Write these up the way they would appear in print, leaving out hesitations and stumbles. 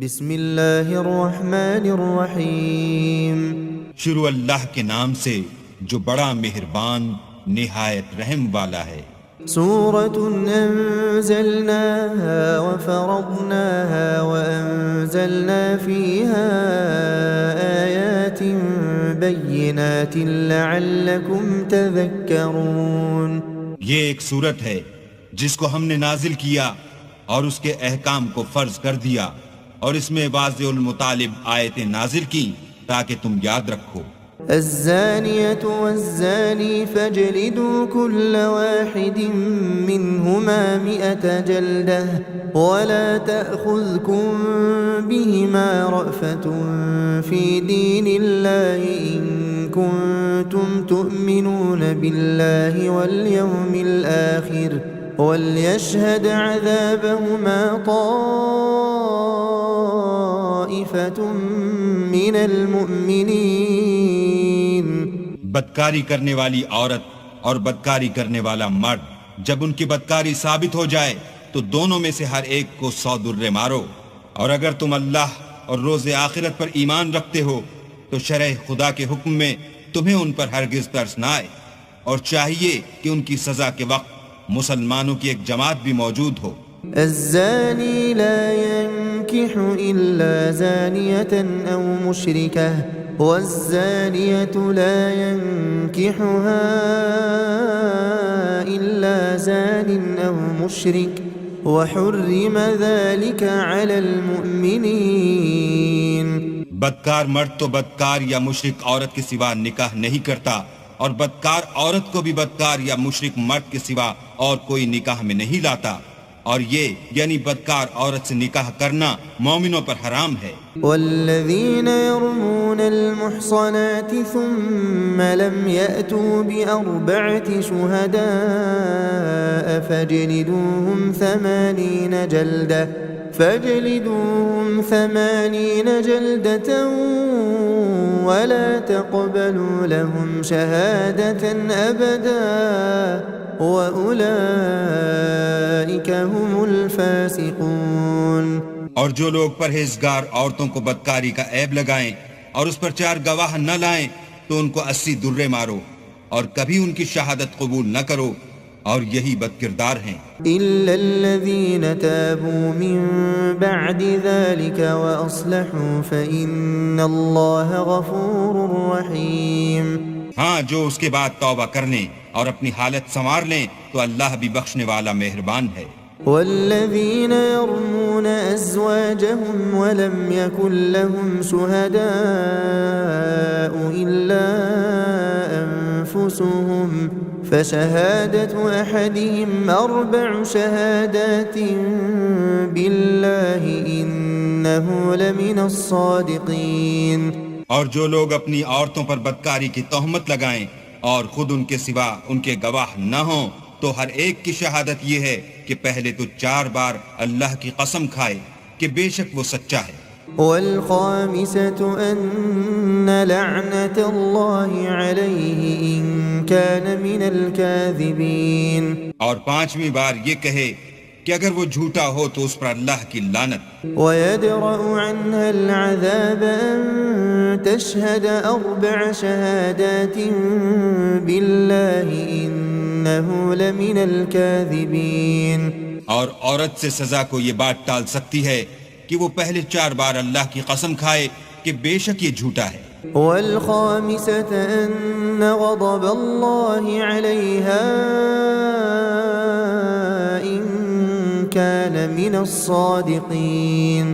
بسم اللہ الرحمن الرحیم شروع اللہ کے نام سے جو بڑا مہربان نہایت رحم والا ہے۔ سورة أنزلناها وفرضناها وأنزلنا فيها آيات بينات لعلكم تذكرون۔ یہ ایک سورت ہے جس کو ہم نے نازل کیا اور اس کے احکام کو فرض کر دیا، اور اس میں واضح المطالب آیتیں نازل کی تاکہ تم یاد رکھو۔ الزانية والزاني فاجلدوا كل واحد منهما 100 جلدة ولا تأخذكم بهما رأفة في دين الله إن كنتم تؤمنون بالله واليوم الآخر وليشهد عذابهما طائفة من المؤمنين۔ بدکاری کرنے والی عورت اور بدکاری کرنے والا مرد جب ان کی بدکاری ثابت ہو جائے تو دونوں میں سے ہر ایک کو 100 درے مارو، اور اگر تم اللہ اور روز آخرت پر ایمان رکھتے ہو تو شرع خدا کے حکم میں تمہیں ان پر ہرگز ترس نہ آئے، اور چاہیے کہ ان کی سزا کے وقت مسلمانوں کی ایک جماعت بھی موجود ہو۔ الزاني لا ينكح إلا زانية أو مشركة والزانية لا ينكحها إلا زان أو مشرك وحرم ذلك على المؤمنين۔ بدکار مرد تو بدکار یا مشرک عورت کے سوا نکاح نہیں کرتا، اور بدکار عورت کو بھی بدکار یا مشرک مرد کے سوا اور کوئی نکاح میں نہیں لاتا، اور یہ یعنی بدکار عورت سے نکاح کرنا مومنوں پر حرام ہے۔ والذین يرمون المحصنات ثم لم يأتوا بأربعة شهداء فاجلدوهم 80 جلدة ولا تقبلوا لهم شهادة أبدا وأولئك هم الفاسقون۔ اور جو لوگ پرہیزگار عورتوں کو بدکاری کا عیب لگائیں اور اس پر 4 گواہ نہ لائیں تو ان کو 80 درے مارو، اور کبھی ان کی شہادت قبول نہ کرو، اور یہی بدکردار ہیں۔ إلا الذين تابوا من بعد ذلك وأصلحوا فإن الله غفور رحيم۔ ہاں، جو اس کے بعد توبہ کر لیں اور اپنی حالت سنوار لیں تو اللہ بھی بخشنے والا مہربان ہے۔ والذين يرمون أزواجهم ولم يكن لهم شهداء إلا أنفسهم فشهادة أحدهم 4 شهادات بالله إنه لمن الصادقين۔ اور جو لوگ اپنی عورتوں پر بدکاری کی تہمت لگائیں اور خود ان کے سوا ان کے گواہ نہ ہوں تو ہر ایک کی شہادت یہ ہے کہ پہلے تو 4 بار اللہ کی قسم کھائے کہ بے شک وہ سچا ہے۔ والخامسة أن لعنة الله عليه إن كان من الكاذبين۔ اور 5ویں بار یہ کہے کہ اگر وہ جھوٹا ہو تو اس پر اللہ کی لعنت۔ ويدرأ عنها العذاب أن تشهد 4 شهادات بالله إنه لمن الكاذبين۔ اور عورت سے سزا کو یہ بات ٹال سکتی ہے کہ وہ پہلے 4 بار اللہ کی قسم کھائے کہ بے شک یہ جھوٹا ہے۔ والخامسة أن غضب الله عليها إن كان من الصادقين۔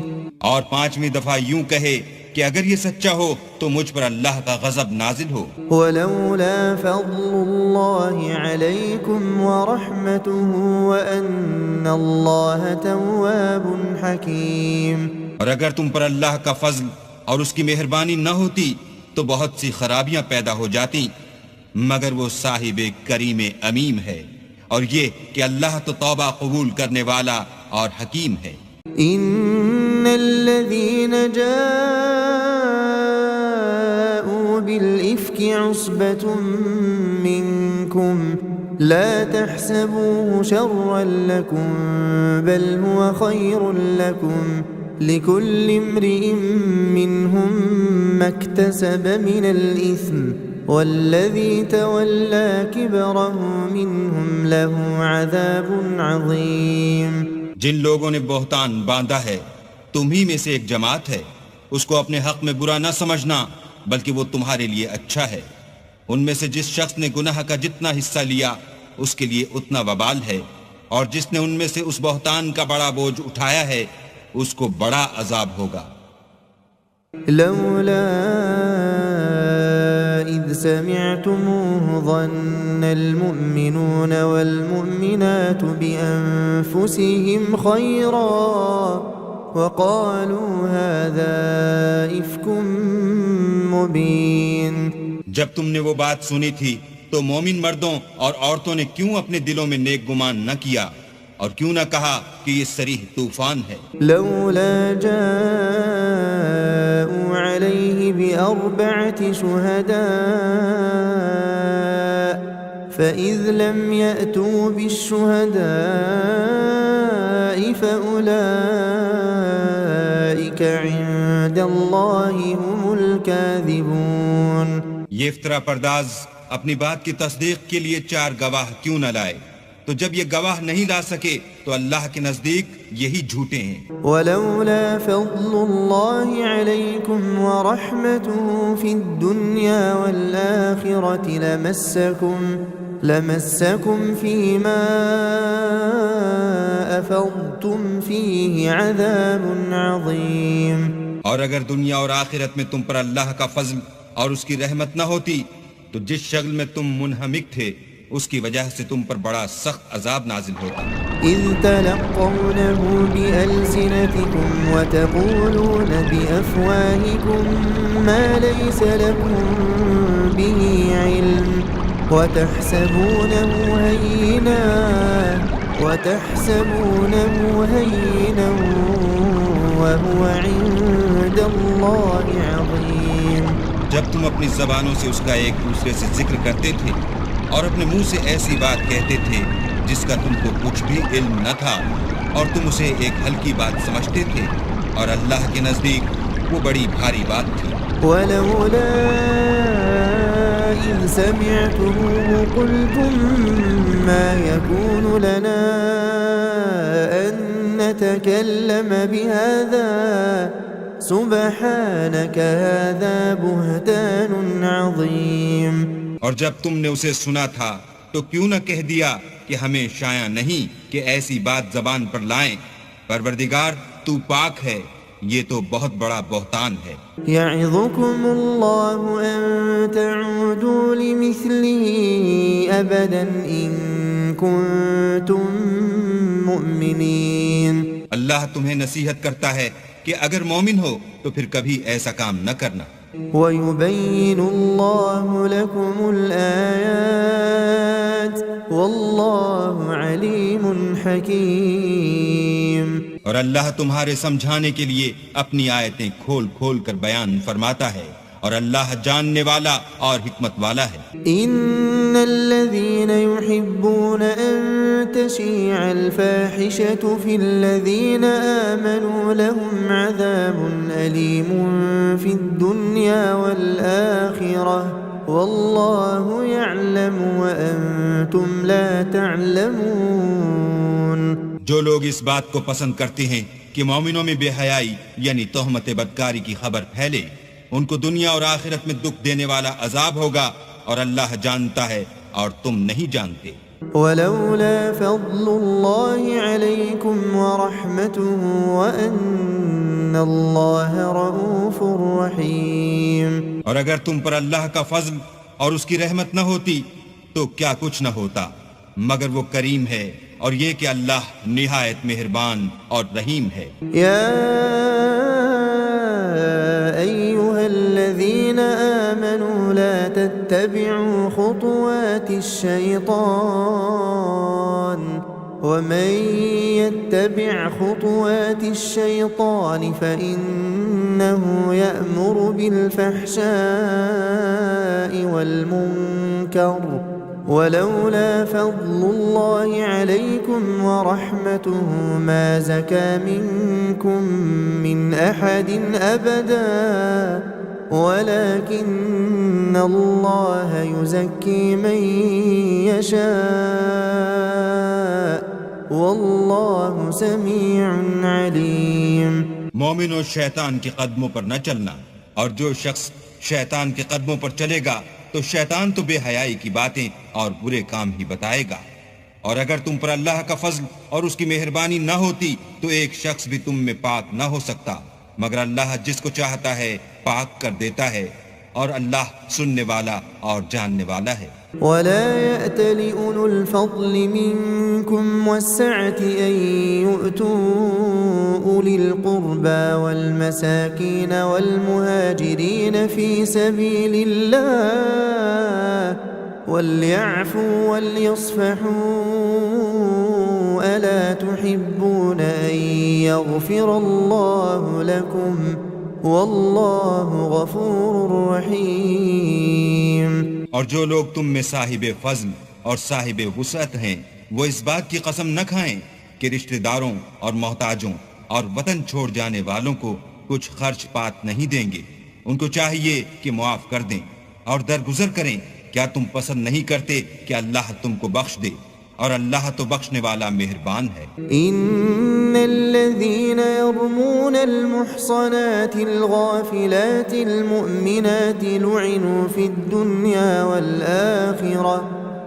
اور 5ویں دفعہ یوں کہے کہ اگر یہ سچا ہو تو مجھ پر اللہ کا غضب نازل ہو۔ ولولا فضل الله عليكم ورحمته وأن الله تواب حكيم۔ اور اگر تم پر اللہ کا فضل اور اس کی مہربانی نہ ہوتی تو بہت سی خرابیاں پیدا ہو جاتی، مگر وہ صاحب کریم امیم ہے، اور یہ کہ اللہ تو توبہ قبول کرنے والا اور حکیم ہے۔ ان الذين جاءوا بالإفك عصبة منكم لا تحسبوه شرا لكم بل هو خير لكم لكل امرئ منهم ما اكتسب من الإثم والذي تولى كبره منهم له عذاب عظيم. جن لوگوں نے بہتان باندھا ہے تم ہی میں سے ایک جماعت ہے، اس کو اپنے حق میں برا نہ سمجھنا بلکہ وہ تمہارے لیے اچھا ہے. ان میں سے جس شخص نے گناہ کا جتنا حصہ لیا اس کے لیے اتنا وبال ہے، اور جس نے ان میں سے اس بہتان کا بڑا بوجھ اٹھایا ہے اس کو بڑا عذاب ہوگا. لولا إذ سمعتموه ظن المؤمنون والمؤمنات بأنفسهم خيرا وقالوا هذا إفك مبين. جب تم نے وہ بات سنی تھی تو مومن مردوں اور عورتوں نے کیوں اپنے دلوں میں نیک گمان نہ کیا اور کیوں نہ کہا کہ یہ صریح طوفان ہے. لولا جاءوا عليه بأربعة شهداء فإذ لم يأتوا بالشهداء فأولئك عند الله هم الكاذبون. یہ افطرا پرداز اپنی بات کی تصدیق کے لیے 4 گواہ کیوں نہ لائے؟ تو جب یہ گواہ نہیں لا سکے تو اللہ کے نزدیک یہی جھوٹے ہیں. ولولا فضل الله عليكم ورحمته في الدنيا والآخرة لمسكم فيما أفضتم فيه عذاب عظيم. اور اگر دنیا اور آخرت میں تم پر اللہ کا فضل اور اس کی رحمت نہ ہوتی تو جس شغل میں تم منہمک تھے اس کی وجہ سے تم پر بڑا سخت عذاب نازل ہوتا. إذ تلقونه بألسنتكم وتقولون بأفواهكم ما ليس لكم به علم وتحسبونه هينا وهو عند الله عظيم. جب تم اپنی زبانوں سے اس کا ایک دوسرے سے ذکر کرتے تھے اور اپنے منہ سے ایسی بات کہتے تھے جس کا تم کو کچھ بھی علم نہ تھا اور تم اسے ایک ہلکی بات سمجھتے تھے اور اللہ کے نزدیک وہ بڑی بھاری بات تھی. ولولا إذ سمعتموه قلتم ما يكون لنا أن نتكلم بهذا سبحانك هذا بهتان عظيم. اور جب تم نے اسے سنا تھا تو کیوں نہ کہہ دیا کہ ہمیں شایع نہیں کہ ایسی بات زبان پر لائیں. پروردگار تو پاک ہے، یہ تو بہت بڑا بہتان ہے. يعظكم الله أن تعودوا لمثله أبدا إن كنتم مؤمنين. اللہ تمہیں نصیحت کرتا ہے کہ اگر مومن ہو تو پھر کبھی ایسا کام نہ کرنا. وَيُبَيِّنُ اللَّهُ لَكُمُ الْآيَاتِ وَاللَّهُ عَلِيمٌ حَكِيمٌ. اور اللہ تمہارے سمجھانے کے لیے اپنی آیتیں کھول کھول کر بیان فرماتا ہے اور اللہ جاننے والا اور حکمت والا ہے. إِنَّ الَّذِينَ يُحِبُّونَ أَن تَشِيعَ الْفَاحِشَةُ فِي الَّذِينَ آمَنُوا لَهُمْ عَذَابٌ أَلِيمٌ فِي الدُّنْيَا وَالْآخِرَةِ وَاللَّهُ يَعْلَمُ وَأَنْتُمْ لَا تَعْلَمُونَ. جو لوگ اس بات کو پسند کرتے ہیں کہ مومنوں میں بے حیائی یعنی تہمت بدکاری کی خبر پھیلے، ان کو دنیا اور آخرت میں دکھ دینے والا عذاب ہوگا اور اللہ جانتا ہے اور تم نہیں جانتے. ولولا فضل الله عليكم ورحمته وأن الله رؤوف رحيم. اور اگر تم پر اللہ کا فضل اور اس کی رحمت نہ ہوتی تو کیا کچھ نہ ہوتا، مگر وہ کریم ہے اور یہ کہ اللہ نہایت مہربان اور رحیم ہے. يا أيها الذين آمنوا لا تتبعوا خطوات الشيطان ومن يتبع خطوات الشيطان فإنه يأمر بالفحشاء والمنكر ولولا فضل الله عليكم ورحمته ما زكى منكم من أحد أبدا ولكن الله يزكي من يشاء والله سميع عليم. مومنو شیطان کے قدموں پر نہ چلنا، اور جو شخص شیطان کے قدموں پر چلے گا تو شیطان تو بے حیائی کی باتیں اور برے کام ہی بتائے گا. اور اگر تم پر اللہ کا فضل اور اس کی مہربانی نہ ہوتی تو ایک شخص بھی تم میں پاک نہ ہو سکتا، مگر اللہ جس کو چاہتا ہے پاک کر دیتا ہے، اور اللہ سننے والا اور جاننے والا ہے. ولا يأتل أولو الفضل منكم والسعة أن يؤتوا أولي القربى والمساكين والمهاجرين في سبيل الله وليعفوا وليصفحوا ألا تحبون أن يغفر الله لكم والله غفور رحيم. اور جو لوگ تم میں صاحب فضل اور صاحب وسعت ہیں وہ اس بات کی قسم نہ کھائیں کہ رشتہ داروں اور محتاجوں اور وطن چھوڑ جانے والوں کو کچھ خرچ پات نہیں دیں گے. ان کو چاہیے کہ معاف کر دیں اور درگزر کریں. کیا تم پسند نہیں کرتے کہ اللہ تم کو بخش دے؟ اور اللہ تو بخشنے والا مہربان ہے. ان الذين يرمون المحصنات الغافلات المؤمنات لعنوا في الدنيا والآخرة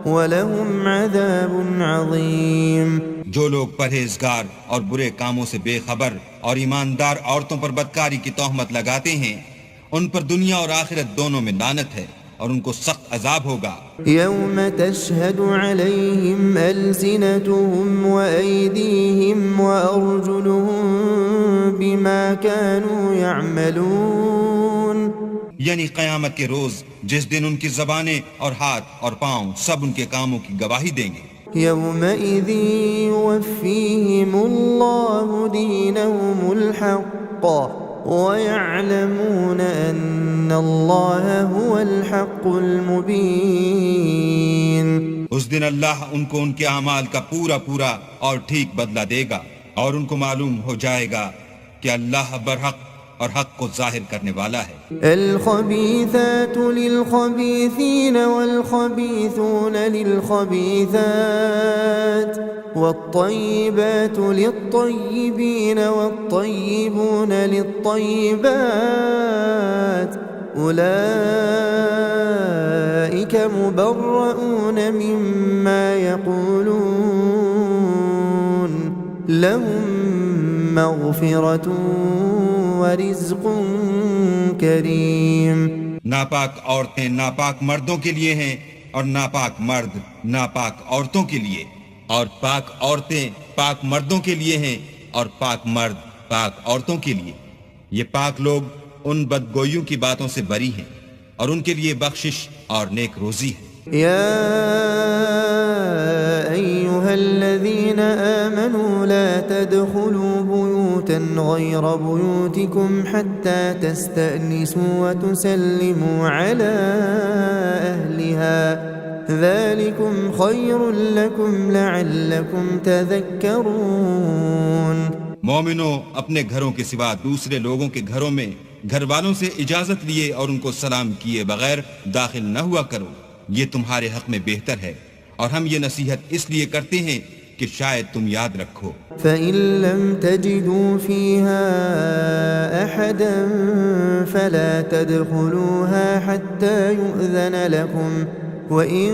ولهم عذاب عظيم. جو لوگ پرہیزگار اور برے کاموں سے بے خبر اور ایماندار عورتوں پر بدکاری کی تہمت لگاتے ہیں ان پر دنیا اور آخرت دونوں میں لعنت ہے اور ان کو سخت عذاب ہوگا. يوم تشهد عليهم ألسنتهم وأيديهم وأرجلهم بما كانوا يعملون. یعنی قیامت کے روز جس دن ان کی زبانیں اور ہاتھ اور پاؤں سب ان کے کاموں کی گواہی دیں گے. يومئذ يوفيهم الله دينهم الحق ويعلمون أن الله هو الحق المبين. اس دن اللہ ان کو ان کے اعمال کا پورا پورا اور ٹھیک بدلہ دے گا اور ان کو معلوم ہو جائے گا کہ اللہ برحق اور حق کو ظاہر کرنے والا ہے. الخبيثات للخبيثين والخبيثون للخبيثات والطيبات للطيبين والطيبون للطيبات أولئك مبرؤون مما يقولون لهم مغفرة ورزق کریم. ناپاک عورتیں ناپاک مردوں کے لیے ہیں اور ناپاک مرد ناپاک عورتوں کے لیے، اور پاک عورتیں پاک مردوں کے لیے ہیں اور پاک مرد پاک عورتوں کے لیے. یہ پاک لوگ ان بدگوئیوں کی باتوں سے بری ہیں اور ان کے لیے بخشش اور نیک روزی ہے. يا أيها الذين آمنوا لا تدخلوا بيوتا غير بيوتكم حتى تستأنسوا وتسلموا على أهلها ذلكم خير لكم لعلكم تذكرون. مومنو اپنے گھروں کے سوا دوسرے لوگوں کے گھروں میں گھر والوں سے اجازت لیے اور ان کو سلام کیے بغیر داخل نہ ہوا کرو، یہ تمہارے حق میں بہتر ہے، اور ہم یہ نصیحت اس لیے کرتے ہیں کہ شاید تم یاد رکھو. فَإِن لَّمْ تَجِدُوا فِيهَا أَحَدًا فَلَا تَدْخُلُوهَا حَتَّى يُؤْذَنَ لَكُمْ وَإِن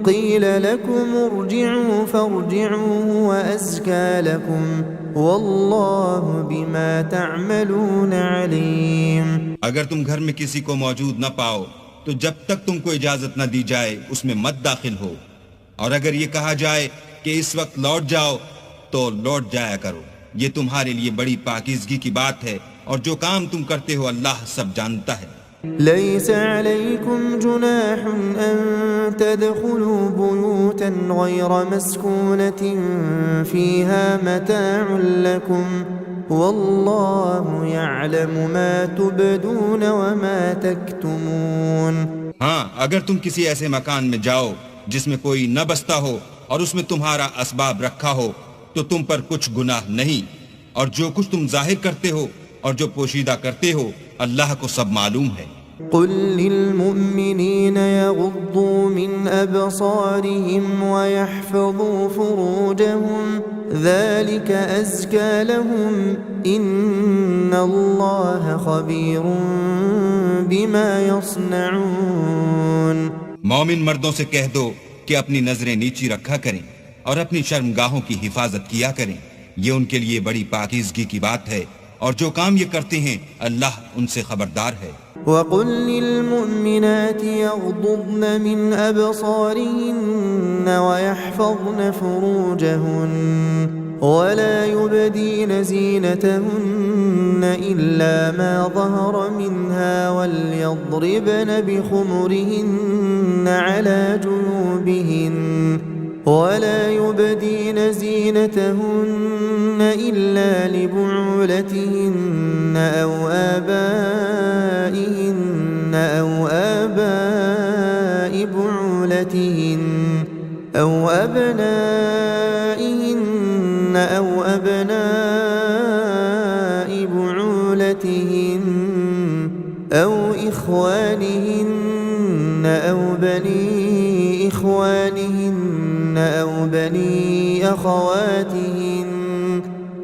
قِيلَ لَكُمْ ارْجِعُوا فَارْجِعُوا وَأَزْكَى لَكُمْ وَاللَّهُ بِمَا تَعْمَلُونَ عَلِيمٌ. اگر تم گھر میں کسی کو موجود نہ پاؤ تو جب تک تم کو اجازت نہ دی جائے اس میں مت داخل ہو، اور اگر یہ کہا جائے کہ اس وقت لوٹ جاؤ تو لوٹ جایا کرو. یہ تمہارے لیے بڑی پاکیزگی کی بات ہے، اور جو کام تم کرتے ہو اللہ سب جانتا ہے. ليس عليكم جناح أن تدخلوا بيوتا غير مسكونة فيها متاع لكم والله يعلم ما تبدون وما تكتمون. ہاں، اگر تم کسی ایسے مکان میں جاؤ جس میں کوئی نہ بستا ہو اور اس میں تمہارا اسباب رکھا ہو تو تم پر کچھ گناہ نہیں، اور جو کچھ تم ظاہر کرتے ہو اور جو پوشیدہ کرتے ہو اللہ کو سب معلوم ہے۔ قل للمؤمنين يغضوا من أبصارهم ويحفظوا فروجهم ذلك أزكى لهم إن الله خبير بما يصنعون۔ مومن مردوں سے کہہ دو کہ اپنی نظریں نیچی رکھا کریں اور اپنی شرمگاہوں کی حفاظت کیا کریں، یہ ان کے لیے بڑی پاکیزگی کی بات ہے، اور جو کام یہ کرتے ہیں اللہ ان سے خبردار ہے۔ وَقُلْ لِلْمُؤْمِنَاتِ يَغْضُضْنَ مِنْ أَبْصَارِهِنَّ وَيَحْفَظْنَ فُرُوجَهُنَّ وَلَا يُبْدِينَ زِينَتَهُنَّ إِلَّا مَا ظَهَرَ مِنْهَا وَلْيَضْرِبْنَ بِخُمُرِهِنَّ عَلَى جُيُوبِهِنَّ ولا يبدين زينتهن إلا لبعولتهن أو آبائهن أو آباء بعولتهن أو أبنائهن أو أبناء بعولتهن أو إخوانهن أو بني إخوانهن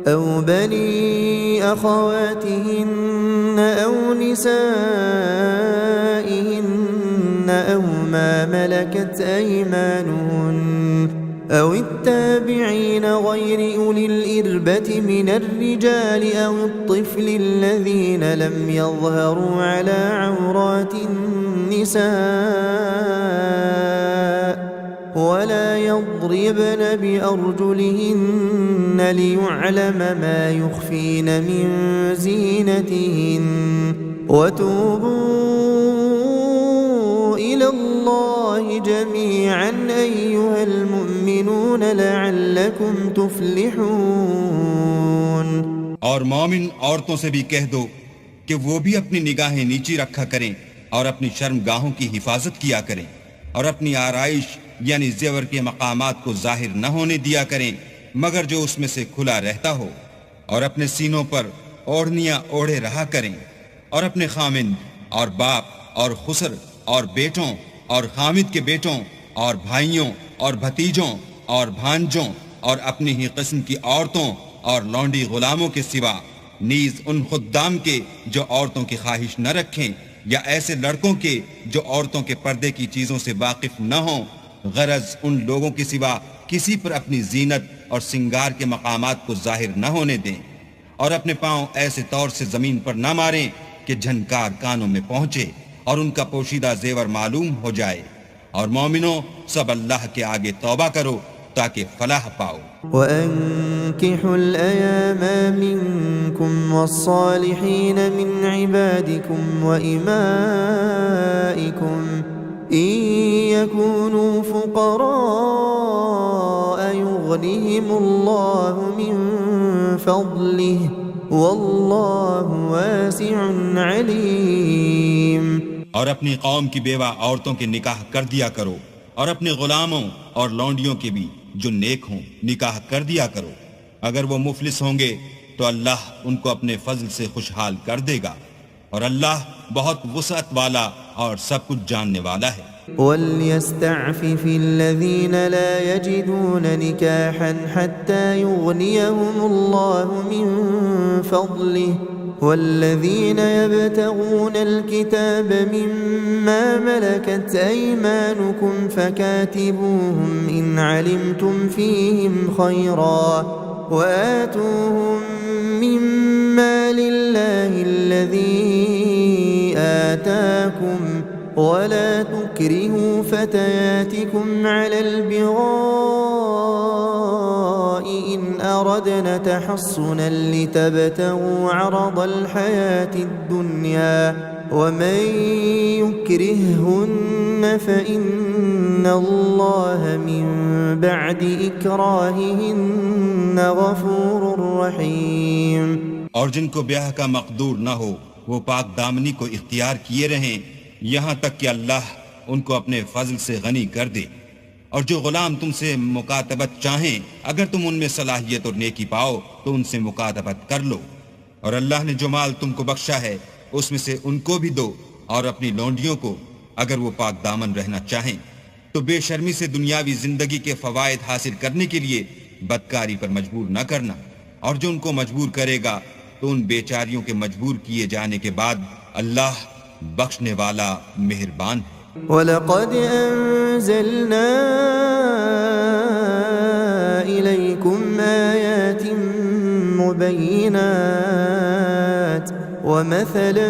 أو بني أخواتهن أو نسائهن أو ما ملكت أيمانهن أو التابعين غير أولي الإربة من الرجال أو الطفل الذين لم يظهروا على عورات النساء ولا يضربن بأرجلهن ليعلم ما يخفين من زينتهن وتوبوا إلى الله جميعا أيها المؤمنون لعلكم تفلحون۔ اور مومن عورتوں سے بھی کہہ دو کہ وہ بھی اپنی نگاہیں نیچی رکھا کریں اور اپنی شرمگاہوں کی حفاظت کیا کریں اور اپنی آرائش یعنی زیور کے مقامات کو ظاہر نہ ہونے دیا کریں مگر جو اس میں سے کھلا رہتا ہو، اور اپنے سینوں پر اوڑھنیاں اوڑھے رہا کریں، اور اپنے خامند اور باپ اور خسر اور بیٹوں اور خامد کے بیٹوں اور بھائیوں اور بھتیجوں اور بھانجوں اور اپنی ہی قسم کی عورتوں اور لونڈی غلاموں کے سوا، نیز ان خدام کے جو عورتوں کی خواہش نہ رکھیں، یا ایسے لڑکوں کے جو عورتوں کے پردے کی چیزوں سے واقف نہ ہوں، غرض ان لوگوں کے سوا کسی پر اپنی زینت اور سنگار کے مقامات کو ظاہر نہ ہونے دیں، اور اپنے پاؤں ایسے طور سے زمین پر نہ ماریں کہ جھنکار کانوں میں پہنچے اور ان کا پوشیدہ زیور معلوم ہو جائے، اور مومنوں سب اللہ کے آگے توبہ کرو تاکہ فلاح پاؤ۔ وَأَنكِحُوا الْأَيَامَ مِنكُمْ وَالصَّالِحِينَ مِنْ عِبَادِكُمْ وَإِمَائِكُمْ إِن يَكُونُوا فُقَرَاءَ يُغْنِهِمُ اللَّهُ مِنْ فَضْلِهِ وَاللَّهُ وَاسِعٌ عَلِيمٌ۔ اور اپنی قوم کی بیوہ عورتوں کے نکاح کر دیا کرو، اور اپنے غلاموں اور لونڈیوں کے بھی جو نیک ہوں نکاح کر دیا کرو، اگر وہ مفلس ہوں گے تو اللہ ان کو اپنے فضل سے خوشحال کر دے گا، اور اللہ بہت وسعت والا اور سب کچھ جاننے والا ہے۔ وَلْيَسْتَعْفِفِ الَّذِينَ لَا يَجِدُونَ نِكَاحًا حَتَّى يُغْنِيَهُمُ اللَّهُ مِنْ فَضْلِهِ وَالَّذِينَ يَبْتَغُونَ الْكِتَابَ مِمَّا مَلَكَتْ أَيْمَانُكُمْ فَكَاتِبُوهُمْ إِنْ عَلِمْتُمْ فِيهِمْ خَيْرًا وَآتُوهُمْ مِمَّا لِلَّهِ الَّذِي آتَاكُمْ وَلَا تُكْرِهُوا فَتَيَاتِكُمْ عَلَى الْبِغَاءِ إِنْ أَرَدْنَ تَحَصُّنًا لِتَبْتَغُوا عَرَضَ الْحَيَاةِ الدُّنْيَا وَمَنْ يُكْرِههُنَّ فَإِنَّ اللَّهَ مِنْ بَعْدِ إِكْرَاهِهِنَّ غَفُورٌ رَحِيمٌ۔ اور جن کو بیاہ کا مقدور نہ ہو وہ پاک دامنی کو اختیار کیے رہیں یہاں تک کہ اللہ ان کو اپنے فضل سے غنی کر دے، اور جو غلام تم سے مکاتبت چاہیں اگر تم ان میں صلاحیت اور نیکی پاؤ تو ان سے مکاتبت کر لو، اور اللہ نے جو مال تم کو بخشا ہے اس میں سے ان کو بھی دو، اور اپنی لونڈیوں کو اگر وہ پاک دامن رہنا چاہیں، تو بے شرمی سے دنیاوی زندگی کے فوائد حاصل کرنے کے لیے بدکاری پر مجبور نہ کرنا، اور جو ان کو مجبور کرے گا تو ان بیچاریوں کے مجبور کیے جانے کے بعد اللہ بخشنے والا مہربان ہے۔ وَلَقَدْ أَنزَلْنَا إِلَيْكُمْ آيَاتٍ مُبَيِّنَاتٍ وَمَثَلًا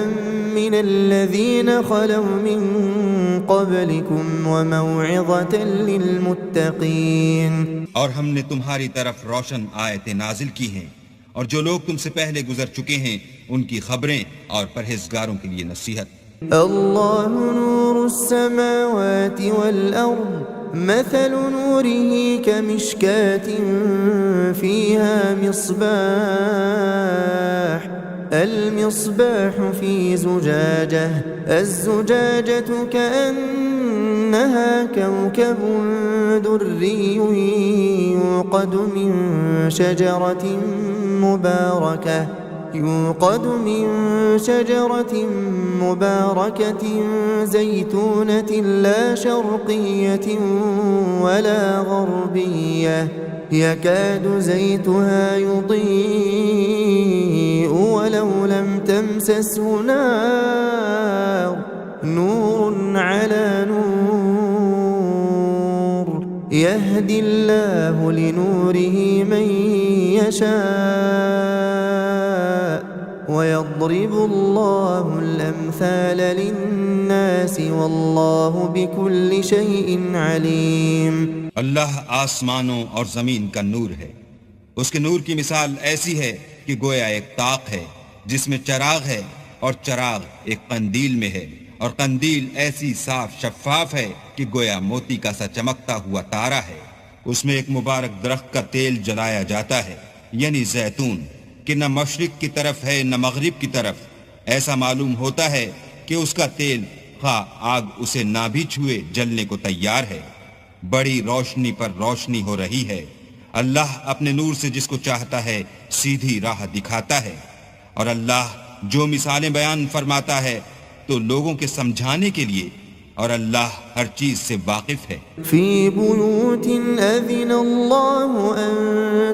مِّنَ الَّذِينَ خَلَوْا مِن قَبْلِكُمْ وَمَوْعِظَةً لِّلْمُتَّقِينَ، اور ہم نے تمہاری طرف روشن آیتیں نازل کی ہیں، اور جو لوگ تم سے پہلے گزر چکے ہیں ان کی خبریں اور پرہیزگاروں کے لیے نصیحت۔ اللہ نور السماوات والأرض مثل نوره كمشكاة فيها مصباح المصباح في زجاجة الزجاجة كأنها كوكب دري يوقد من شجرة مباركة زيتونة لا شرقية ولا غربية يكاد زيتها يضيء ولو لم تمسسه نور على نور يهدي الله لنوره من يشاء ويضرب الله الأمثال للناس والله بكل شيء عليم۔ اللہ آسمانوں اور زمین کا نور ہے، اس کے نور کی مثال ایسی ہے کہ گویا ایک طاق ہے جس میں چراغ ہے، اور چراغ ایک قندیل میں ہے، اور قندیل ایسی صاف شفاف ہے کہ گویا موتی کا سا چمکتا ہوا تارا ہے۔ اس میں ایک مبارک درخت کا تیل جلایا جاتا ہے، یعنی زیتون، کہ نہ مشرق کی طرف ہے نہ مغرب کی طرف۔ ایسا معلوم ہوتا ہے کہ اس کا تیل خواہ آگ اسے نہ بھی چھوئے جلنے کو تیار ہے۔ بڑی روشنی پر روشنی ہو رہی ہے۔ اللہ اپنے نور سے جس کو چاہتا ہے سیدھی راہ دکھاتا ہے، اور اللہ جو مثالیں بیان فرماتا ہے تو لوگوں کے سمجھانے کے لیے، اور اللہ ہر چیز سے واقف ہے۔ فی بیوت اذن اللہ ان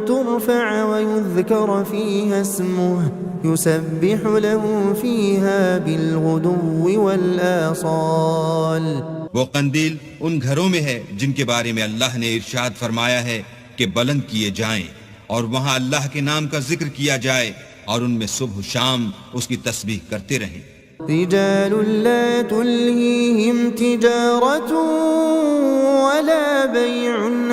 ترفع ویذکر فیہا اسمہ یسبح له فیہا بالغدو والآصال۔ وہ قندیل ان گھروں میں ہے جن کے بارے میں اللہ نے ارشاد فرمایا ہے کہ بلند کیے جائیں، اور وہاں اللہ کے نام کا ذکر کیا جائے، اور ان میں صبح و شام اس کی تسبیح کرتے رہیں۔ رجال لا تلهيهم تجارة ولا بيع عن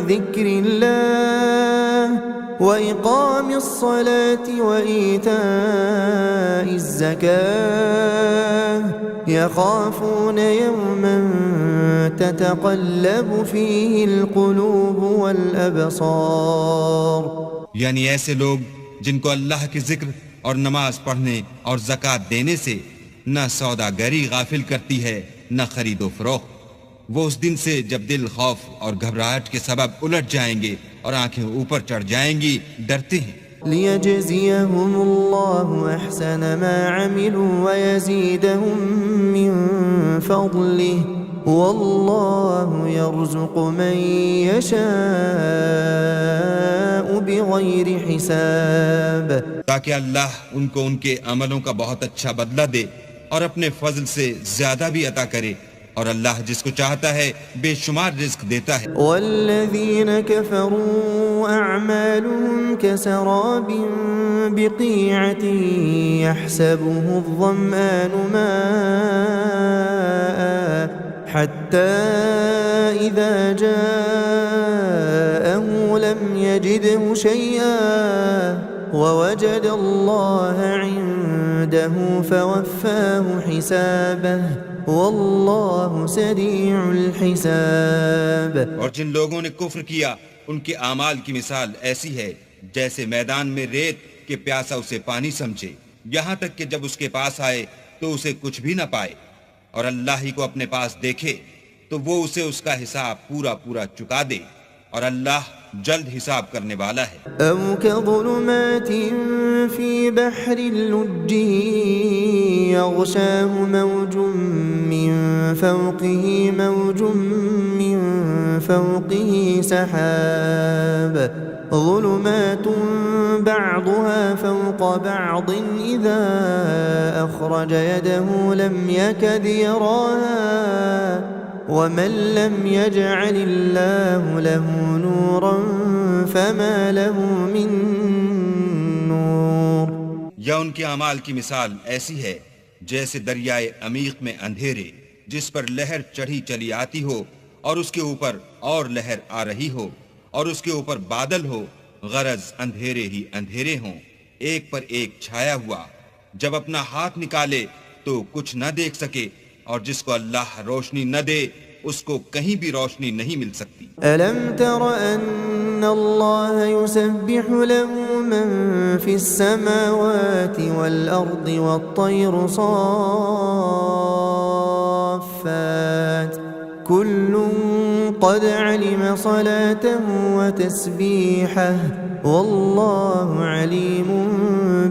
ذكر الله وإقام الصلاة وإيتاء الزكاة يخافون يوما تتقلب فيه القلوب والأبصار۔ یعنی ایسے لوگ جن کو اللہ کے ذکر اور نماز پڑھنے اور زکوٰۃ دینے سے نہ سوداگری غافل کرتی ہے نہ خرید و فروخت، وہ اس دن سے جب دل خوف اور گھبراہٹ کے سبب الٹ جائیں گے اور آنکھیں اوپر چڑھ جائیں گی، ڈرتے ہیں۔ لِيَجْزِيَهُمُ اللَّهُ أَحْسَنَ مَا عَمِلُوا وَيَزِيدَهُم مِّن فَضْلِهِ وَاللَّهُ يَرْزُقُ مَن يَشَاءُ بِغَيْرِ حِسَابٍ، تاکہ اللہ ان کو ان کے عملوں کا بہت اچھا بدلہ دے اور اپنے فضل سے زیادہ بھی عطا کرے، اور اللہ جس کو چاہتا ہے بے شمار رزق دیتا ہے۔ والذین کفروا اعمالهم كسراب بقیعة يحسبه الظمآن ماء حتى إذا جاءه لم يجده شيئا ووجد الله عنده فوفاه حسابه واللہ سریع الحساب۔ اور جن لوگوں نے کفر کیا ان کے اعمال کی مثال ایسی ہے جیسے میدان میں ریت کہ پیاسا اسے پانی سمجھے، یہاں تک کہ جب اس کے پاس آئے تو اسے کچھ بھی نہ پائے، اور اللہ ہی کو اپنے پاس دیکھے تو تو وہ اسے اس کا حساب پورا پورا چکا دے، اور اللہ جلد حساب کرنے والا ہے۔ أو كظلمات في بحر اللج يغشاه موج من فوقه سحاب ظلمات بعضها فوق بعض إذا أخرج يده لم يكد يراها ومن لم يجعل الله له نورا فما له من نور۔ یا ان کے اعمال کی مثال ایسی ہے جیسے دریائے عمیق میں اندھیرے جس پر لہر چڑھی چلی آتی ہو اور اس کے اوپر اور لہر آ رہی ہو اور اس کے اوپر بادل ہو، غرض اندھیرے ہی اندھیرے ہوں، ایک پر ایک چھایا ہوا، جب اپنا ہاتھ نکالے تو کچھ نہ دیکھ سکے، اور جس کو اللہ روشنی نہ دے اس کو کہیں بھی روشنی نہیں مل سکتی۔ ألم تر أن الله يسبح له من في السماوات والأرض والطير صافات كل قد علم صلاته وتسبيحه والله عليم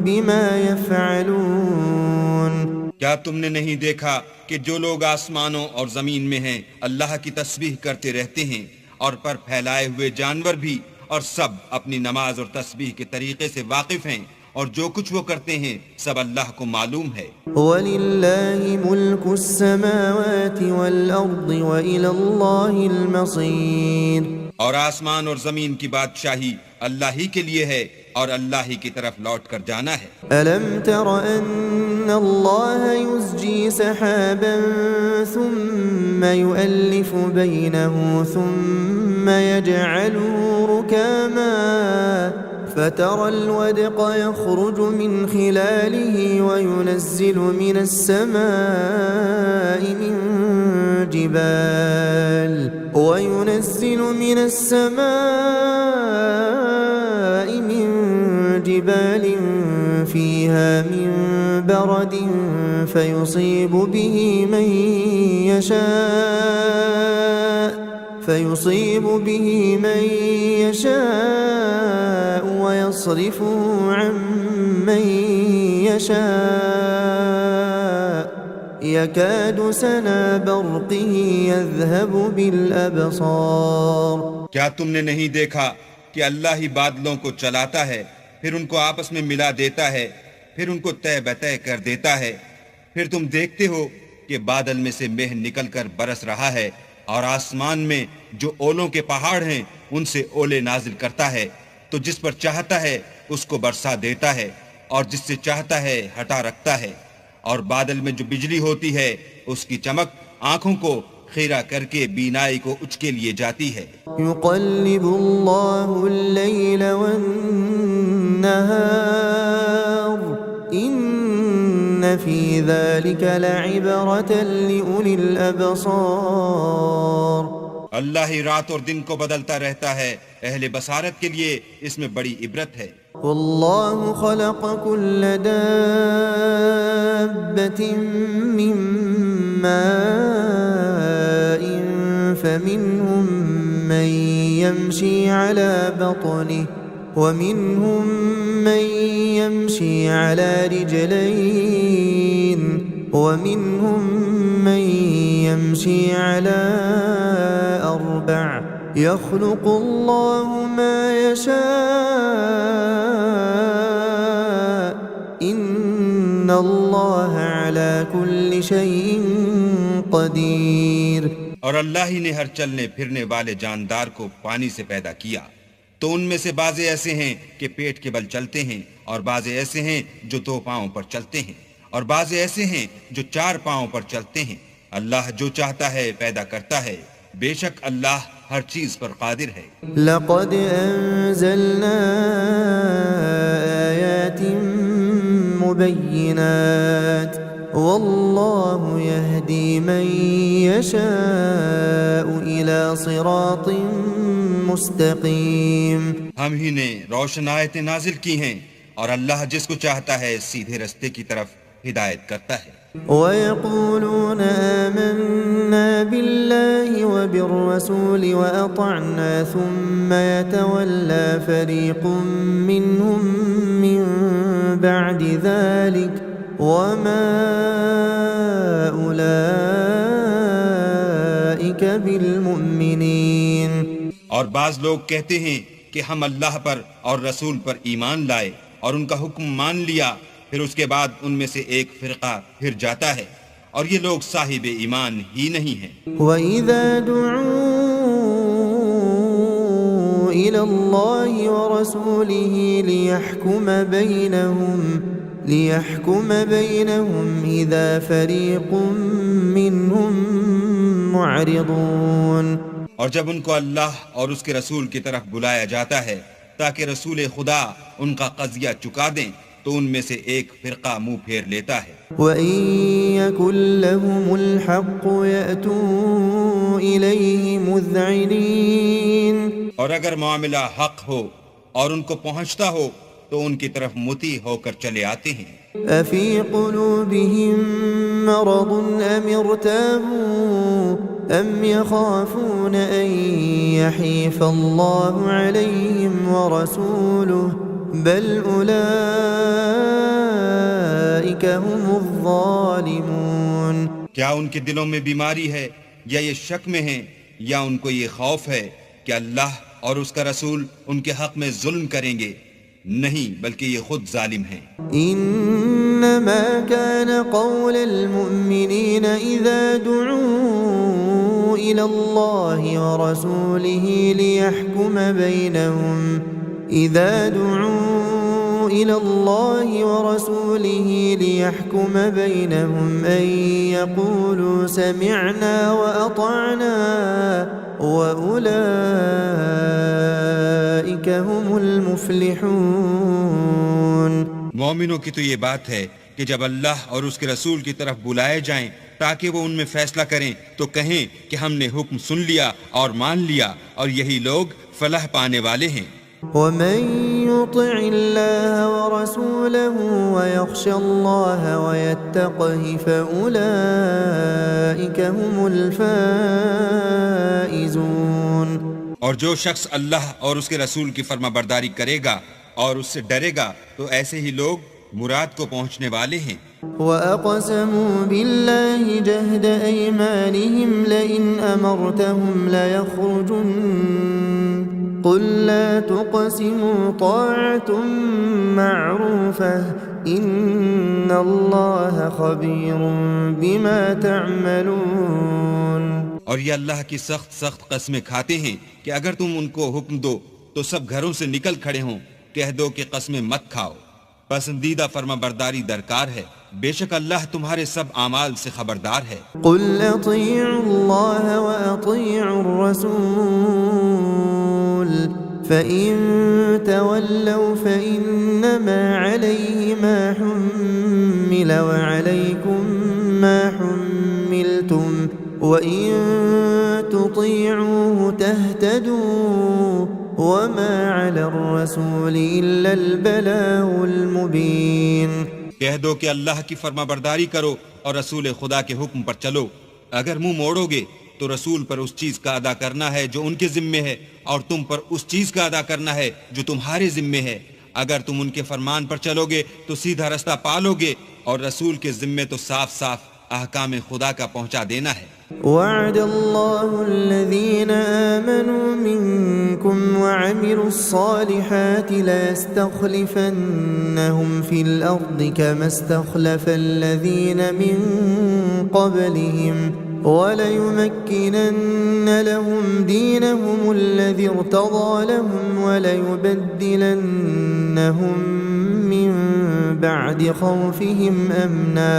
بما يفعلون۔ کیا تم نے نہیں دیکھا کہ جو لوگ آسمانوں اور زمین میں ہیں اللہ کی تسبیح کرتے رہتے ہیں، اور پر پھیلائے ہوئے جانور بھی، اور سب اپنی نماز اور تسبیح کے طریقے سے واقف ہیں، اور جو کچھ وہ کرتے ہیں سب اللہ کو معلوم ہے۔ وَلِلَّهِ مُلْكُ السَّمَاوَاتِ وَالْأَرْضِ وَإِلَى اللَّهِ الْمَصِيرُ۔ اور آسمان اور زمین کی بادشاہی اللہ ہی کے لیے ہے، اور اللہ ہی کی طرف لوٹ کر جانا ہے۔ أَلَمْ تَرَ أَنَّ اللَّهَ يُزْجِي سَحَابًا ثُمَّ يُؤَلِّفُ بَيْنَهُ ثُمَّ يَجْعَلُهُ رُكَامًا فَتَرَى الْوَدْقَ يَخْرُجُ مِنْ خِلَالِهِ وَيُنَزِّلُ مِنَ السَّمَاءِ من جبال فيها من برد فيصيب به من يشاء ويصرفه عن من يشاء يكاد سنا برقه يذهب بالأبصار۔ کیا تم نے نہیں دیکھا کہ اللہ ہی بادلوں کو چلاتا ہے، پھر ان کو آپس میں ملا دیتا ہے، پھر ان کو طے بطے کر دیتا ہے، پھر تم دیکھتے ہو کہ بادل میں سے مہ نکل کر برس رہا ہے، اور آسمان میں جو اولوں کے پہاڑ ہیں ان سے اولے نازل کرتا ہے، تو جس پر چاہتا ہے اس کو برسا دیتا ہے، اور جس سے چاہتا ہے ہٹا رکھتا ہے، اور بادل میں جو بجلی ہوتی ہے اس کی چمک آنکھوں کو خیرہ کر کے بینائی کو اچکے لیے جاتی ہے۔ يقلب الله الليل والنهار إن في ذلك لعبرة لأولي الأبصار۔ اللہ ہی رات اور دن کو بدلتا رہتا ہے، اہل بصارت کے لیے اس میں بڑی عبرت ہے۔ والله خلق كل دابة من ماء فمنهم من يمشي على بطنه ومنهم من يمشي على رجلين ومنهم من يمشي على أربع يخلق الله ما يشاء إن الله على كل شيء قدير۔ اور اللہ ہی نے ہر چلنے پھرنے والے جاندار کو پانی سے پیدا کیا، تو ان میں سے بعضے ایسے ہیں کہ پیٹ کے بل چلتے ہیں، اور بعضے ایسے ہیں جو 2 پاؤں پر چلتے ہیں، اور بعضے ایسے ہیں جو 4 پاؤں پر چلتے ہیں۔ اللہ جو چاہتا ہے پیدا کرتا ہے، بے شک اللہ ہر چیز پر قادر ہے۔ لقد أنزلنا آيات مبينات والله يهدي من يشاء إلى صراط مستقيم۔ ہم ہی نے روشن آیتیں نازل کی ہیں، اور اللہ جس کو چاہتا ہے سیدھے رستے کی طرف ہدایت کرتا ہے۔ وَيَقُولُونَ آمَنَّا بِاللَّهِ وَبِالرَّسُولِ وَأَطَعْنَا ثُمَّ يَتَوَلَّى فَرِيقٌ مِّنْهُم مِّن بَعْدِ ذَلِكَ وَمَا أُولَئِكَ بِالْمُؤْمِنِينَ۔ اور بعض لوگ کہتے ہیں کہ ہم اللہ پر اور رسول پر ایمان لائے اور ان کا حکم مان لیا، پھر اس کے بعد ان میں سے ایک فرقہ پھر جاتا ہے، اور یہ لوگ صاحب ایمان ہی نہیں ہیں۔ وَإِذَا دُعُوا إِلَى اللَّهِ وَرَسُولِهِ لِيَحْكُمَ بَيْنَهُمْ إِذَا فَرِيقٌ مِّنْهُمْ مُعْرِضُونَ۔ اور جب ان کو اللہ اور اس کے رسول کی طرف بلایا جاتا ہے تاکہ رسول خدا ان کا قضیہ چکا دیں، تو ان میں سے ایک فرقہ منہ پھیر لیتا ہے۔ وَإِن يَكُن لَّهُمُ الْحَقُّ يَأْتُوا إِلَيْهِ مُذْعِنِينَ۔ اور اگر معاملہ حق ہو اور ان کو پہنچتا ہو تو ان کی طرف مطیع ہو کر چلے آتے ہیں۔ أَفِي قُلُوبِهِم مَّرَضٌ أَمِ ارْتَابُوا أَمْ يَخَافُونَ أَن يَحِيفَ اللَّهُ عَلَيْهِمْ وَرَسُولُهُ بَلْ أُولَئِكَ هُمُ الظَّالِمُونَ۔ کیا ان کے دلوں میں بیماری ہے یا یہ شک میں ہیں یا ان کو یہ خوف ہے کہ اللہ اور اس کا رسول ان کے حق میں ظلم کریں گے؟ نہیں، بلکہ یہ خود ظالم ہیں۔ انما كان قول المؤمنين اذا دعوا الى الله ورسوله ليحكم بينهم ان يقولوا سمعنا واطعنا واولئك هم المفلحون۔ مومنوں کی تو یہ بات ہے کہ جب اللہ اور اس کے رسول کی طرف بلائے جائیں تاکہ وہ ان میں فیصلہ کریں تو کہیں کہ ہم نے حکم سن لیا اور مان لیا، اور یہی لوگ فلاح پانے والے ہیں۔ ومن يطع الله ورسوله ويخشى الله ويتقه فأولئك هم الفائزون۔ اور جو شخص اللہ اور اس کے رسول کی فرما برداری کرے گا اور اس سے ڈرے گا تو ایسے ہی لوگ مراد کو پہنچنے والے ہیں۔ وَأَقْسَمُوا بِاللَّهِ جَهْدَ أَيْمَانِهِمْ لَئِنْ أَمَرْتَهُمْ لَيَخْرُجُنَّ قُلْ لَا تُقْسِمُوا طَاعَةٌ مَّعْرُوفَةٌ إِنَّ اللَّهَ خَبِيرٌ بِمَا تَعْمَلُونَ۔ اور یہ اللہ کی سخت قسمیں کھاتے ہیں کہ اگر تم ان کو حکم دو تو سب گھروں سے نکل کھڑے ہوں، کہہ دو کہ قسمیں مت کھاؤ، پسندیدہ فرما برداری درکار ہے، بے شک اللہ تمہارے سب اعمال سے خبردار ہے۔ قُلْ أَطِيعُوا اللَّهَ وَأَطِيعُوا الرَّسُولَ فَإِن تَوَلَّوْا فَإِنَّمَا عَلَيْهِ مَا حُمِّلَ وَعَلَيْكُمْ مَا حُمِّلْتُمْ وَإِن تُطِيعُوهُ تَهْتَدُوا وَمَا عَلَى الرَّسُولِ إِلَّا الْبَلَاغُ الْمُبِينُ۔ کہہ دو کہ اللہ کی فرما برداری کرو اور رسول خدا کے حکم پر چلو، اگر منہ موڑو گے تو رسول پر اس چیز کا ادا کرنا ہے جو ان کے ذمے ہے، اور تم پر اس چیز کا ادا کرنا ہے جو تمہارے ذمے ہے۔ اگر تم ان کے فرمان پر چلو گے تو سیدھا رستہ پالو گے، اور رسول کے ذمے تو صاف احکام خدا کا پہنچا دینا ہے۔ وعد الله الذين آمنوا منكم وعملوا الصالحات ليستخلفنهم في الأرض كما استخلف الذين من قبلهم وليمكنن لهم دينهم الذي ارتضى لهم وليبدلنهم من بعد خوفهم أمنا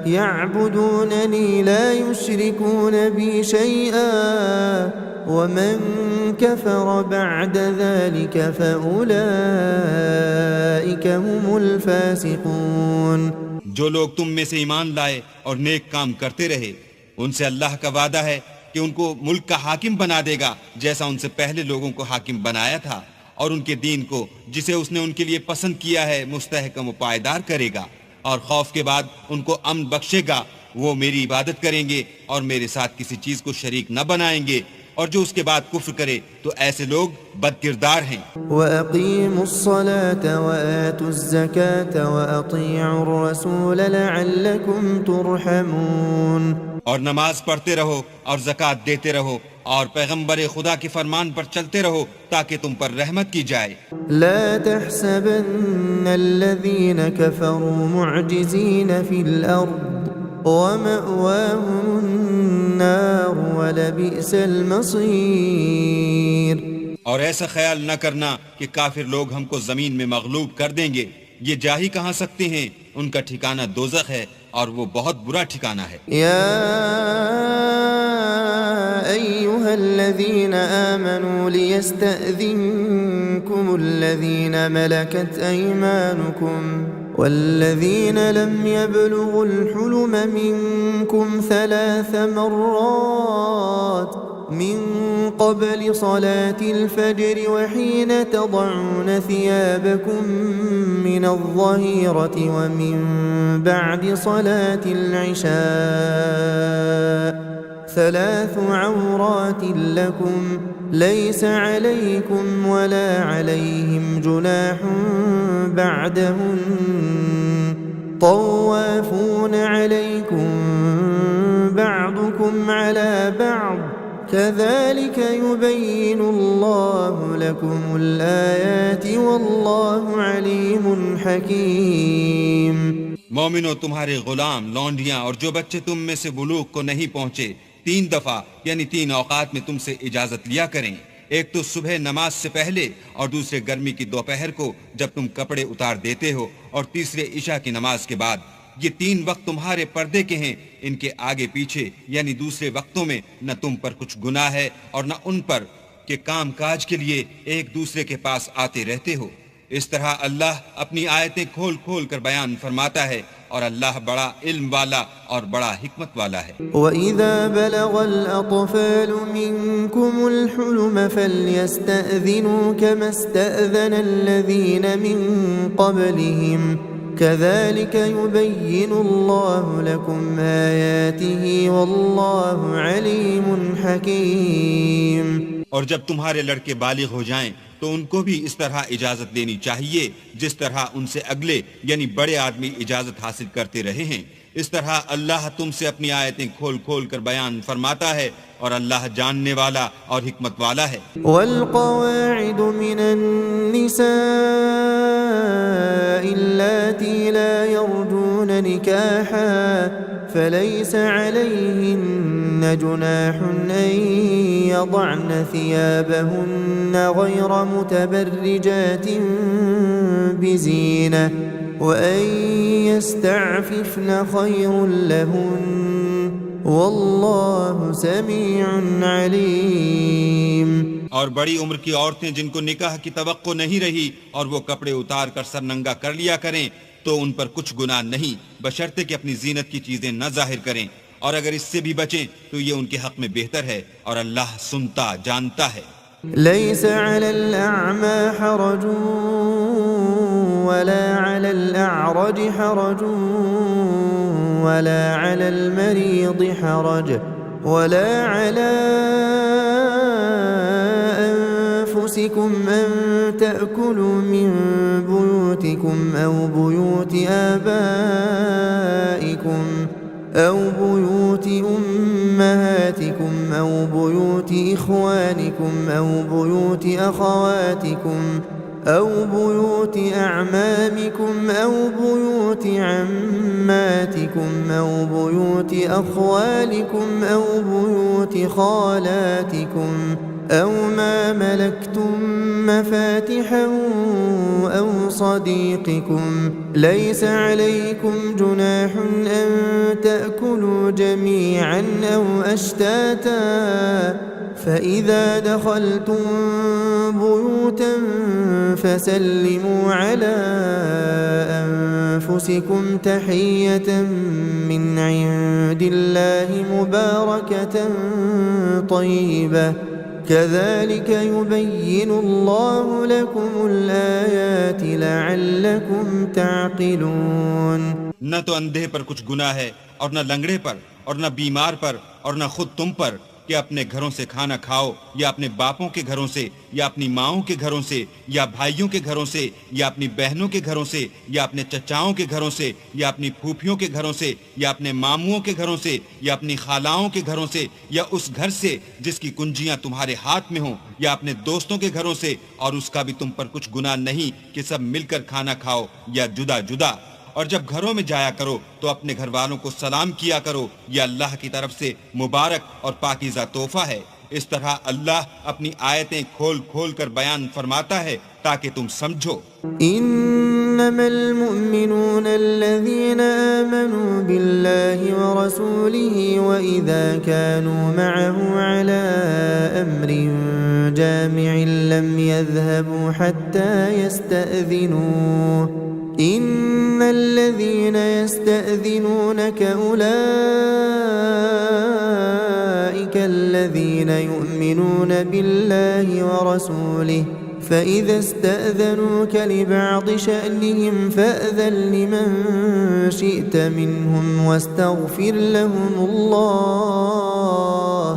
يعبدونني لا يشركون بي شيئا ومن كفر بعد ذلك فأولئك هم الفاسقون۔ جو لوگ تم میں سے ایمان لائے اور نیک کام کرتے رہے، ان سے اللہ کا وعدہ ہے کہ ان کو ملک کا حاکم بنا دے گا جیسا ان سے پہلے لوگوں کو حاکم بنایا تھا، اور ان کے دین کو جسے اس نے ان کے لیے پسند کیا ہے مستحکم و پائیدار کرے گا، اور خوف کے بعد ان کو امن بخشے گا، وہ میری عبادت کریں گے اور میرے ساتھ کسی چیز کو شریک نہ بنائیں گے، اور جو اس کے بعد کفر کرے تو ایسے لوگ بد کردار ہیں۔ وَأَقِيمُوا الصَّلَاةَ وَآتُوا الزَّكَاةَ وَأَطِيعُوا الرَّسُولَ لَعَلَّكُمْ تُرْحَمُونَ۔ اور نماز پڑھتے رہو اور زکوٰۃ دیتے رہو اور پیغمبر خدا کے فرمان پر چلتے رہو تاکہ تم پر رحمت کی جائے۔ لا تحسبن الذين كفروا معجزين في الأرض ومأواهم النار ولبئس المصير۔ اور ایسا خیال نہ کرنا کہ کافر لوگ ہم کو زمین میں مغلوب کر دیں گے، یہ جا ہی کہاں سکتے ہیں، ان کا ٹھکانہ دوزخ ہے اور وہ بہت برا ٹھکانہ ہے۔ أيها الذين آمنوا ليستأذنكم الذين ملكت أيمانكم والذين لم يبلغوا الحلم منكم 3 مرات من قبل صلاة الفجر وحين تضعون ثيابكم من الظهيرة ومن بعد صلاة العشاء 3 عورات لكم ليس عليكم ولا عليهم جناح بعدهن طوافون عليكم بعضكم على بعض كذلك يبين الله لكم الآيات والله عليم حكيم۔ مومنو، تمہارے غلام، لونڈیاں اور جو بچے تم میں سے بلوغ کو نہیں پہنچے 3 دفعہ یعنی 3 اوقات میں تم سے اجازت لیا کریں، ایک تو صبح نماز سے پہلے اور دوسرے گرمی کی دوپہر کو جب تم کپڑے اتار دیتے ہو، اور تیسرے عشاء کی نماز کے بعد۔ یہ 3 وقت تمہارے پردے کے ہیں، ان کے آگے پیچھے یعنی دوسرے وقتوں میں نہ تم پر کچھ گناہ ہے اور نہ ان پر کہ کام کاج کے لیے ایک دوسرے کے پاس آتے رہتے ہو۔ اس طرح اللہ اپنی آیتیں کھول کھول کر بیان فرماتا ہے، اور اللہ بڑا علم والا اور بڑا حکمت والا ہے۔ وَإِذَا بَلَغَ الْأَطْفَالُ مِنْكُمُ الْحُلُمَ فَلْيَسْتَأْذِنُوا كَمَا اسْتَأْذَنَ الَّذِينَ مِنْ قَبْلِهِمْ كَذَلِكَ يُبَيِّنُ اللَّهُ لَكُمْ آيَاتِهِ وَاللَّهُ عَلِيمٌ حَكِيمٌ۔ اور جب تمہارے لڑکے بالغ ہو جائیں تو ان کو بھی اس طرح اجازت دینی چاہیے جس طرح ان سے اگلے یعنی بڑے آدمی اجازت حاصل کرتے رہے ہیں۔ اس طرح اللہ تم سے اپنی آیتیں کھول کھول کر بیان فرماتا ہے، اور اللہ جاننے والا اور حکمت والا ہے۔ والقواعد من النساء اللاتي لا يرجون نكاحا فليس عليهن جناح أن يضعن ثيابهن غير متبرجات بزينة وأن يستعففن خير لهن والله سميع عليم۔ اور بڑی عمر کی عورتیں جن کو نکاح کی توقع نہیں رہی اور وہ کپڑے اتار کر سر ننگا کر لیا کریں تو ان پر کچھ گناہ نہیں، بشرطے کہ اپنی زینت کی چیزیں نہ ظاہر کریں، اور اگر اس سے بھی بچیں تو یہ ان کے حق میں بہتر ہے، اور اللہ سنتا جانتا ہے۔ ليس على الأعمى حرج ولا على الأعرج حرج ولا على المريض حرج ولا على أنفسكم أن تأكلوا من بيوتكم أو بيوت آبائكم أو بيوت أمهاتكم أو بيوت إخوانكم أو بيوت أخواتكم أو بيوت أعمامكم أو بيوت عماتكم أو بيوت أخوالكم أو بيوت خالاتكم أو ما ملكتم مفاتحه أو صديقكم ليس عليكم جناح أن تأكلوا جميعا أو أشتاتا فإذا دخلتم بيوتا فسلموا على أنفسكم تحية من عند الله مباركة طيبة كذلك يبين الله لكم الآيات لعلكم تعقلون۔ نہ تو اندھے پر کچھ گناہ ہے اور نہ لنگڑے پر اور نہ بیمار پر اور نہ خود تم پر کہ اپنے گھروں سے کھانا کھاؤ یا اپنے باپوں کے گھروں سے یا اپنی ماؤں کے گھروں سے یا بھائیوں کے گھروں سے یا اپنی بہنوں کے گھروں سے یا اپنے چچاؤں کے گھروں سے یا اپنی پھوپھیوں کے گھروں سے یا اپنے ماموں کے گھروں سے یا اپنی خالاؤں کے گھروں سے یا اس گھر سے جس کی کنجیاں تمہارے ہاتھ میں ہوں یا اپنے دوستوں کے گھروں سے، اور اس کا بھی تم پر کچھ گناہ نہیں کہ سب مل کر کھانا کھاؤ یا جدا جدا۔ اور جب گھروں میں جایا کرو تو اپنے گھر والوں کو سلام کیا کرو، یہ اللہ کی طرف سے مبارک اور پاکیزہ تحفہ ہے۔ اس طرح اللہ اپنی آیتیں کھول کھول کر بیان فرماتا ہے تاکہ تم سمجھو۔ إنما المؤمنون الذين آمنوا بالله ورسوله وإذا كانوا معه على أمر جامع لم يذهبوا حتى يستأذنوه إن الذين يستأذنونك أولئك الذين يؤمنون بالله ورسوله فإذا استأذنوك لبعض شأنهم فأذن لمن شئت منهم واستغفر لهم الله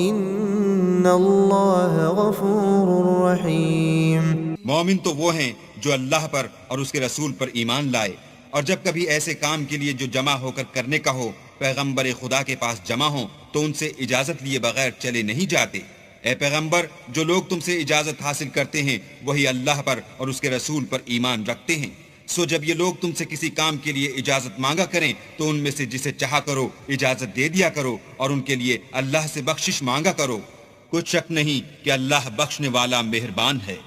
إن الله غفور رحيم۔ مومن تو وہ ہیں جو اللہ پر اور اس کے رسول پر ایمان لائے، اور جب کبھی ایسے کام کے لیے جو جمع ہو کر کرنے کا ہو پیغمبر خدا کے پاس جمع ہوں تو ان سے اجازت لیے بغیر چلے نہیں جاتے۔ اے پیغمبر، جو لوگ تم سے اجازت حاصل کرتے ہیں وہی اللہ پر اور اس کے رسول پر ایمان رکھتے ہیں، سو جب یہ لوگ تم سے کسی کام کے لیے اجازت مانگا کریں تو ان میں سے جسے چاہا کرو اجازت دے دیا کرو، اور ان کے لیے اللہ سے بخشش مانگا کرو، کچھ شک نہیں کہ اللہ بخشنے والا مہربان ہے۔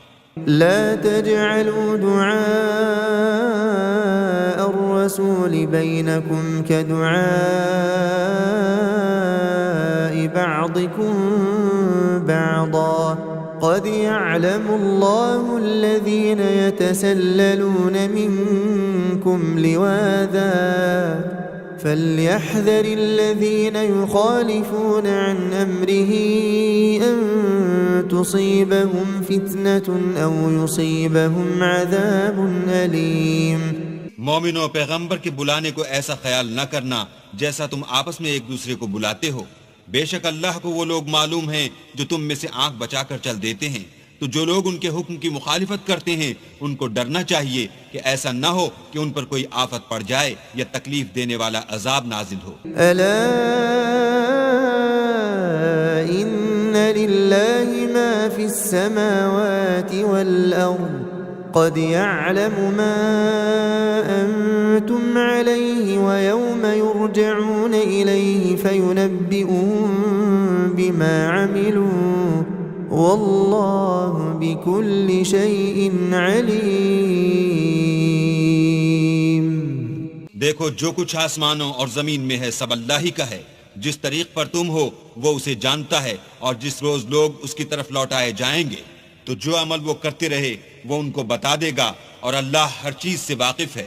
لا تجعلوا دعاء الرسول بينكم كدعاء بعضكم بعضا قد يعلم الله الذين يتسللون منكم لواذا فليحذر الذين يخالفون عن أمره أن تصيبهم فتنة أو يصيبهم عذاب أليم۔ مومنوں، پیغمبر کے بلانے کو ایسا خیال نہ کرنا جیسا تم آپس میں ایک دوسرے کو بلاتے ہو، بے شک اللہ کو وہ لوگ معلوم ہیں جو تم میں سے آنکھ بچا کر چل دیتے ہیں، تو جو لوگ ان کے حکم کی مخالفت کرتے ہیں ان کو ڈرنا چاہیے کہ ایسا نہ ہو کہ ان پر کوئی آفت پڑ جائے یا تکلیف دینے والا عذاب نازل ہو۔ ألا إن لله ما في السماوات والأرض قد يعلم ما أنتم عليه ويوم يرجعون إليه فينبئهم بما عملوا والله بكل شيء عليم۔ دیکھو، جو کچھ آسمانوں اور زمین میں ہے سب اللہ ہی کا ہے، جس طریق پر تم ہو وہ اسے جانتا ہے، اور جس روز لوگ اس کی طرف لوٹائے جائیں گے تو جو عمل وہ کرتے رہے وہ ان کو بتا دے گا، اور اللہ ہر چیز سے واقف ہے۔